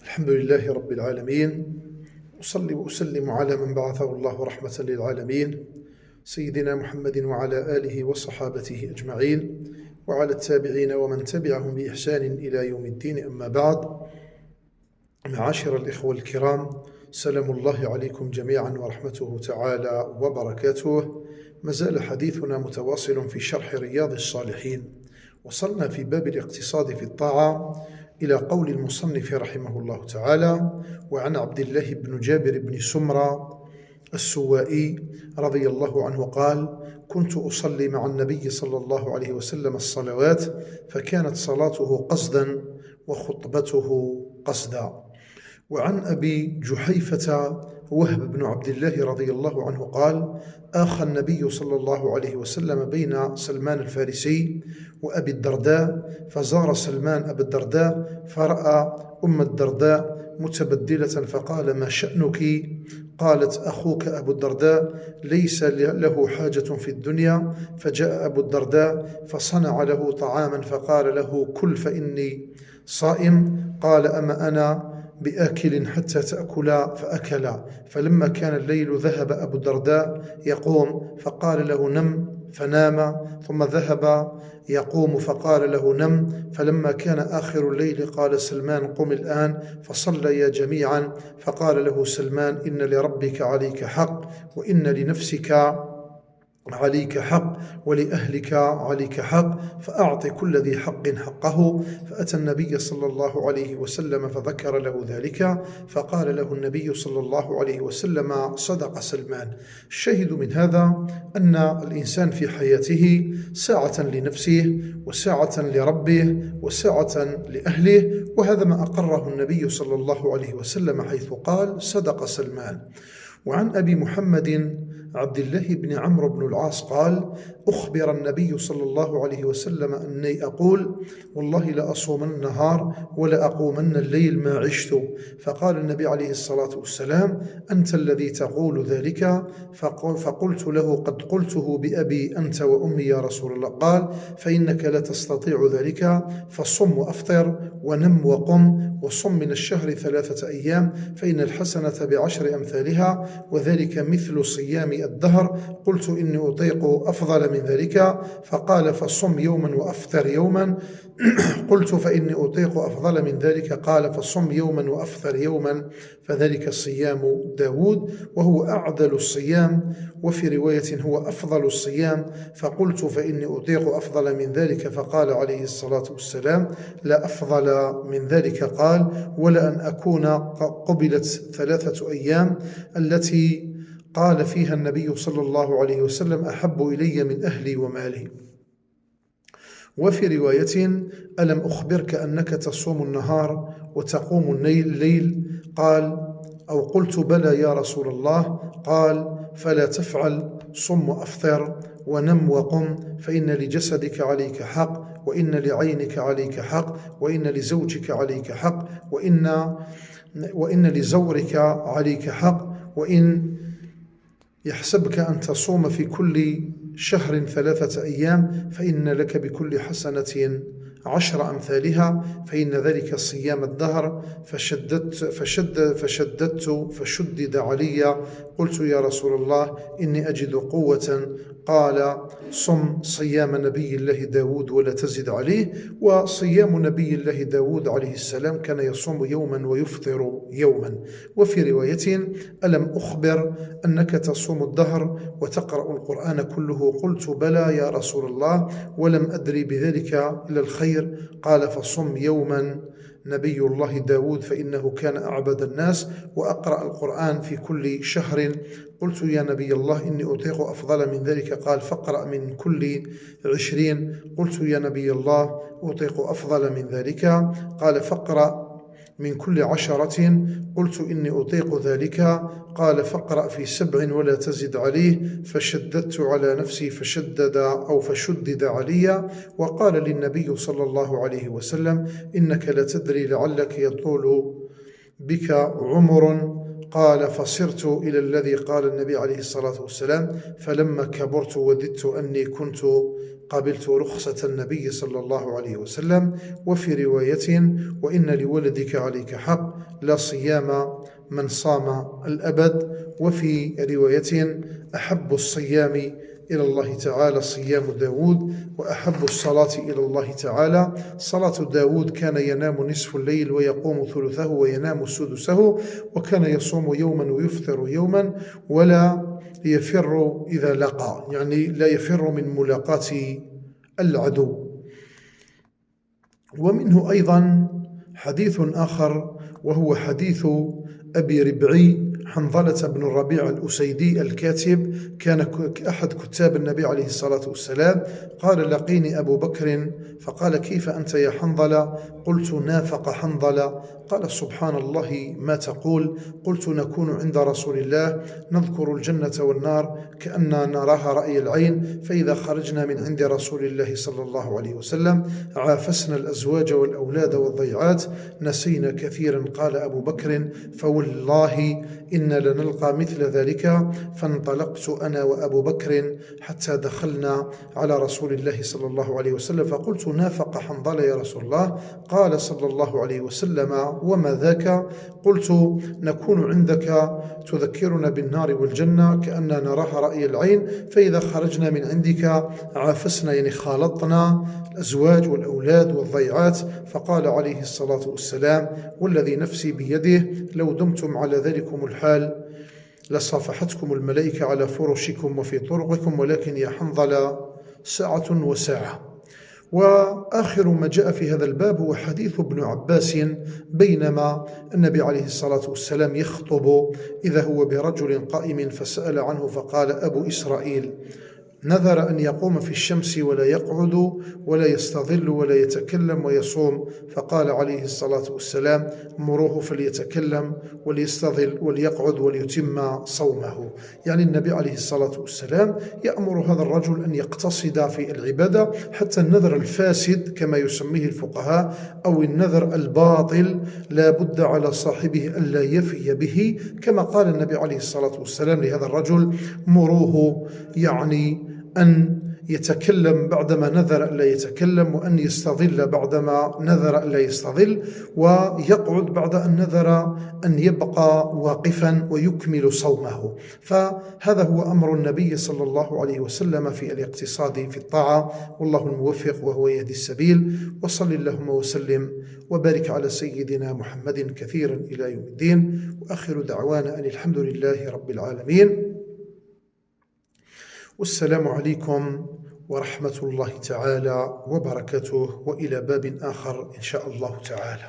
الحمد لله رب العالمين، أصلي وأسلم على من بعثه الله رحمة للعالمين سيدنا محمد وعلى آله وصحابته أجمعين وعلى التابعين ومن تبعهم بإحسان إلى يوم الدين. أما بعد، معاشر الإخوة الكرام، سلام الله عليكم جميعا ورحمته تعالى وبركاته. ما زال حديثنا متواصل في شرح رياض الصالحين. وصلنا في باب الاقتصاد في الطاعة إلى قول المصنف رحمه الله تعالى: وعن عبد الله بن جابر بن سمرة السوائي رضي الله عنه قال: كنت أصلي مع النبي صلى الله عليه وسلم الصلوات، فكانت صلاته قصدا وخطبته قصدا. وعن أبي جحيفة وهب بن عبد الله رضي الله عنه قال: آخى النبي صلى الله عليه وسلم بين سلمان الفارسي وأبي الدرداء، فزار سلمان أبا الدرداء فرأى أم الدرداء متبدلة فقال: ما شأنك؟ قالت: أخوك أبو الدرداء ليس له حاجة في الدنيا. فجاء أبو الدرداء فصنع له طعاما فقال له: كل فإني صائم. قال: أما أنا بآكل حتى تأكل؟ فأكل. فلما كان الليل ذهب أبو الدرداء يقوم فقال له: نم، فنام. ثم ذهب يقوم فقال له: نم. فلما كان آخر الليل قال سلمان: قم الآن. فصليا جميعا. فقال له سلمان: إن لربك عليك حق، وإن لنفسك عليك حق، ولأهلك عليك حق، فأعط كل ذي حق حقه. فأتى النبي صلى الله عليه وسلم فذكر له ذلك، فقال له النبي صلى الله عليه وسلم: صدق سلمان. الشاهد من هذا أن الإنسان في حياته ساعة لنفسه، وساعة لربه، وساعة لأهله، وهذا ما أقره النبي صلى الله عليه وسلم حيث قال: صدق سلمان. وعن أبي محمد عبد الله بن عمرو بن العاص قال: أخبر النبي صلى الله عليه وسلم أني أقول: والله لأصومن النهار ولا أقومن الليل ما عشت. فقال النبي عليه الصلاة والسلام: أنت الذي تقول ذلك؟ فقلت له: قد قلته بأبي أنت وأمي يا رسول الله. قال: فإنك لا تستطيع ذلك، فصم وأفطر ونم وقم، وصم من الشهر 3 أيام، فإن الحسنة ب10 أمثالها، وذلك مثل صيام الدهر. قلت: إني أطيق أفضل من ذلك. فقال: فصم يوما وأفطر يوما. قلت: فإني أطيق أفضل من ذلك. قال: فصم يوما وأفطر يوما، فذلك صيام داود، وهو أعدل الصيام، وفي رواية هو أفضل الصيام. فقلت: فإني أطيق أفضل من ذلك. فقال عليه الصلاة والسلام: لا أفضل من ذلك. قال: ولا أن أكون قبلت 3 أيام التي قال فيها النبي صلى الله عليه وسلم: أحب إلي من أهلي ومالي. وفي رواية: ألم أخبرك أنك تصوم النهار وتقوم الليل؟ قال: أو قلت: بلى يا رسول الله. قال: فلا تفعل، صم وأفطر ونم وقم، فإن لجسدك عليك حق، وإن لعينك عليك حق، وإن لزوجك عليك حق، وإن لزورك عليك حق، وإن يحسبك أن تصوم في كل شهر 3 أيام، فإن لك بكل حسنة 10 أمثالها، فإن ذلك صيام الدهر. فشدد علي. قلت: يا رسول الله، إني أجد قوة. قال: صم صيام نبي الله داود ولا تزد عليه. وصيام نبي الله داود عليه السلام كان يصوم يوما ويفطر يوما. وفي رواية: ألم أخبر أنك تصوم الدهر وتقرأ القرآن كله؟ قلت: بلى يا رسول الله، ولم أدري بذلك إلى الخير. قال: فصم يوما نبي الله داود، فإنه كان أعبد الناس وأقرأ القرآن في كل شهر. قلت: يا نبي الله، إني أطيق أفضل من ذلك. قال: فاقرأ من كل 20. قلت: يا نبي الله، أطيق أفضل من ذلك. قال: فاقرأ من كل 10. قلت: إني أطيق ذلك. قال: فاقرأ في 7 ولا تزد عليه. فشددت على نفسي فشدد علي. وقال للنبي صلى الله عليه وسلم: إنك لا تدري لعلك يطول بك عمر. قال: فصرت إلى الذي قال النبي عليه الصلاة والسلام: فلما كبرت وددت أني كنت قبلت رخصة النبي صلى الله عليه وسلم. وفي رواية: وإن لولدك عليك حق، لا صيام من صام الأبد. وفي رواية: أحب الصيام إلى الله تعالى صيام داود، وأحب الصلاة إلى الله تعالى صلاة داود، كان ينام نصف الليل ويقوم ثلثه وينام سدسه، وكان يصوم يوما ويفطر يوما، ولا يفر إذا لقى، يعني لا يفر من ملاقاة العدو. ومنه أيضا حديث آخر، وهو حديث أبي ربعي حنظلة بن الربيع الأسيدي الكاتب، كان أحد كتاب النبي عليه الصلاة والسلام. قال: لقيني أبو بكر فقال: كيف أنت يا حنظلة؟ قلت: نافق حنظلة. قال: سبحان الله، ما تقول؟ قلت: نكون عند رسول الله نذكر الجنة والنار كأننا نراها رأي العين، فإذا خرجنا من عند رسول الله صلى الله عليه وسلم عافسنا الأزواج والأولاد والضيعات، نسينا كثيرا. قال أبو بكر: فوالله إنا لنلقى مثل ذلك. فانطلقت أنا وأبو بكر حتى دخلنا على رسول الله صلى الله عليه وسلم، فقلت: نافق حنظلة يا رسول الله. قال صلى الله عليه وسلم: وما ذاك؟ قلت: نكون عندك تذكرنا بالنار والجنة كأننا نراها رأي العين، فإذا خرجنا من عندك عافسنا، يعني خالطنا الأزواج والأولاد والضيعات. فقال عليه الصلاة والسلام: والذي نفسي بيده لو دمتم على ذلكم الحال لصافحتكم الملائكة على فرشكم وفي طرقكم، ولكن يا حنظلة ساعة وساعة. وآخر ما جاء في هذا الباب هو حديث ابن عباس، بينما النبي عليه الصلاة والسلام يخطب إذا هو برجل قائم فسأل عنه، فقال: أبو إسرائيل نذر أن يقوم في الشمس ولا يقعد ولا يستظل ولا يتكلم ويصوم، فقال عليه الصلاة والسلام: مروه فليتكلم وليستظل وليقعد وليتم صومه. يعني النبي عليه الصلاة والسلام يأمر هذا الرجل أن يقتصد في العبادة، حتى النذر الفاسد كما يسميه الفقهاء أو النذر الباطل لا بد على صاحبه ألا يفي به، كما قال النبي عليه الصلاة والسلام لهذا الرجل: مروه، يعني أن يتكلم بعدما نذر أن لا يتكلم، وأن يستظل بعدما نذر أن لا يستظل، ويقعد بعد أن نذر أن يبقى واقفا ويكمل صومه. فهذا هو أمر النبي صلى الله عليه وسلم في الاقتصاد في الطاعة، والله الموفق وهو يهدي السبيل. وصل اللهم وسلم وبارك على سيدنا محمد كثيرا إلى يوم الدين، وآخر دعوانا أن الحمد لله رب العالمين، والسلام عليكم ورحمة الله تعالى وبركاته، وإلى باب آخر إن شاء الله تعالى.